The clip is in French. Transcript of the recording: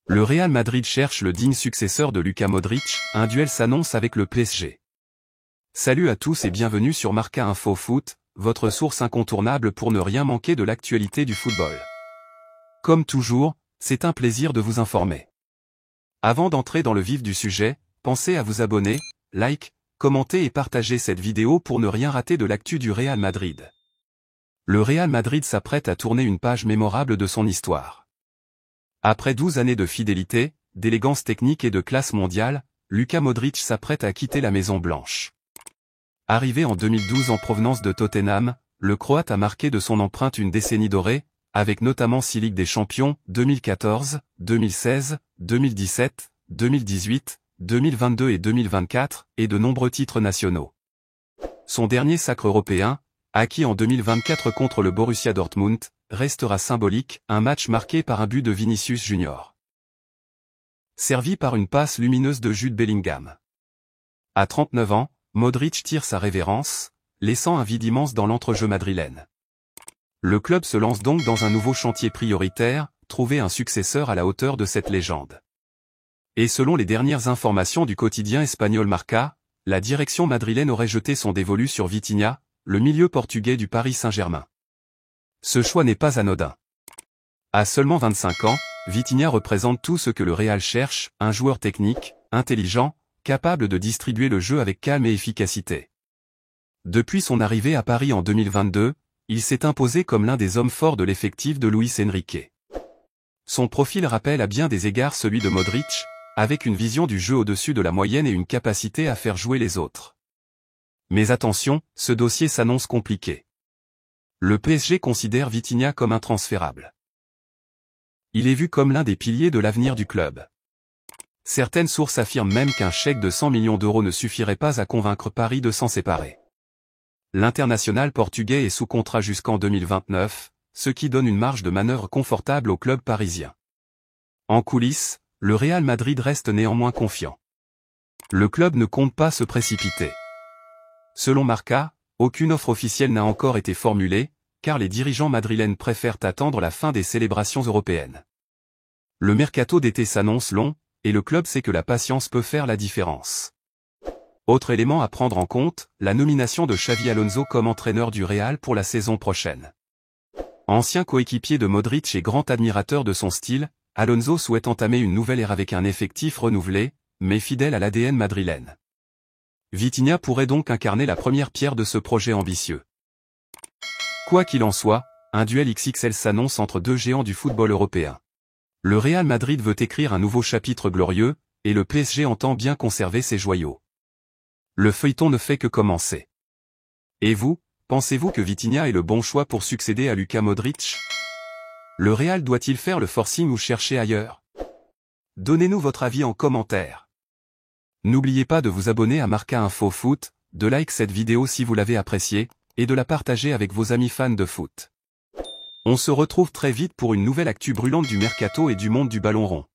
Le Real Madrid cherche le digne successeur de Luka Modric, un duel s'annonce avec le PSG. Salut à tous et bienvenue sur Marca Info Foot, votre source incontournable pour ne rien manquer de l'actualité du football. Comme toujours, c'est un plaisir de vous informer. Avant d'entrer dans le vif du sujet, pensez à vous abonner, like, commenter et partager cette vidéo pour ne rien rater de l'actu du Real Madrid. Le Real Madrid s'apprête à tourner une page mémorable de son histoire. Après 12 années de fidélité, d'élégance technique et de classe mondiale, Luka Modric s'apprête à quitter la Maison Blanche. Arrivé en 2012 en provenance de Tottenham, le Croate a marqué de son empreinte une décennie dorée, avec notamment 6 Ligues des Champions, 2014, 2016, 2017, 2018, 2022 et 2024, et de nombreux titres nationaux. Son dernier sacre européen, acquis en 2024 contre le Borussia Dortmund, restera symbolique, un match marqué par un but de Vinicius Junior. Servi par une passe lumineuse de Jude Bellingham. À 39 ans, Modric tire sa révérence, laissant un vide immense dans l'entrejeu madrilène. Le club se lance donc dans un nouveau chantier prioritaire, trouver un successeur à la hauteur de cette légende. Et selon les dernières informations du quotidien espagnol Marca, la direction madrilène aurait jeté son dévolu sur Vitinha, le milieu portugais du Paris Saint-Germain. Ce choix n'est pas anodin. À seulement 25 ans, Vitinha représente tout ce que le Real cherche, un joueur technique, intelligent, capable de distribuer le jeu avec calme et efficacité. Depuis son arrivée à Paris en 2022, il s'est imposé comme l'un des hommes forts de l'effectif de Luis Enrique. Son profil rappelle à bien des égards celui de Modric, avec une vision du jeu au-dessus de la moyenne et une capacité à faire jouer les autres. Mais attention, ce dossier s'annonce compliqué. Le PSG considère Vitinha comme intransférable. Il est vu comme l'un des piliers de l'avenir du club. Certaines sources affirment même qu'un chèque de 100 millions d'euros ne suffirait pas à convaincre Paris de s'en séparer. L'international portugais est sous contrat jusqu'en 2029, ce qui donne une marge de manœuvre confortable au club parisien. En coulisses, le Real Madrid reste néanmoins confiant. Le club ne compte pas se précipiter. Selon Marca, aucune offre officielle n'a encore été formulée, car les dirigeants madrilènes préfèrent attendre la fin des célébrations européennes. Le mercato d'été s'annonce long, et le club sait que la patience peut faire la différence. Autre élément à prendre en compte, la nomination de Xavi Alonso comme entraîneur du Real pour la saison prochaine. Ancien coéquipier de Modric et grand admirateur de son style, Alonso souhaite entamer une nouvelle ère avec un effectif renouvelé, mais fidèle à l'ADN madrilène. Vitinha pourrait donc incarner la première pierre de ce projet ambitieux. Quoi qu'il en soit, un duel XXL s'annonce entre deux géants du football européen. Le Real Madrid veut écrire un nouveau chapitre glorieux, et le PSG entend bien conserver ses joyaux. Le feuilleton ne fait que commencer. Et vous, pensez-vous que Vitinha est le bon choix pour succéder à Luka Modric? Le Real doit-il faire le forcing ou chercher ailleurs? Donnez-nous votre avis en commentaire. N'oubliez pas de vous abonner à Marca Info Foot, de like cette vidéo si vous l'avez appréciée, et de la partager avec vos amis fans de foot. On se retrouve très vite pour une nouvelle actu brûlante du mercato et du monde du ballon rond.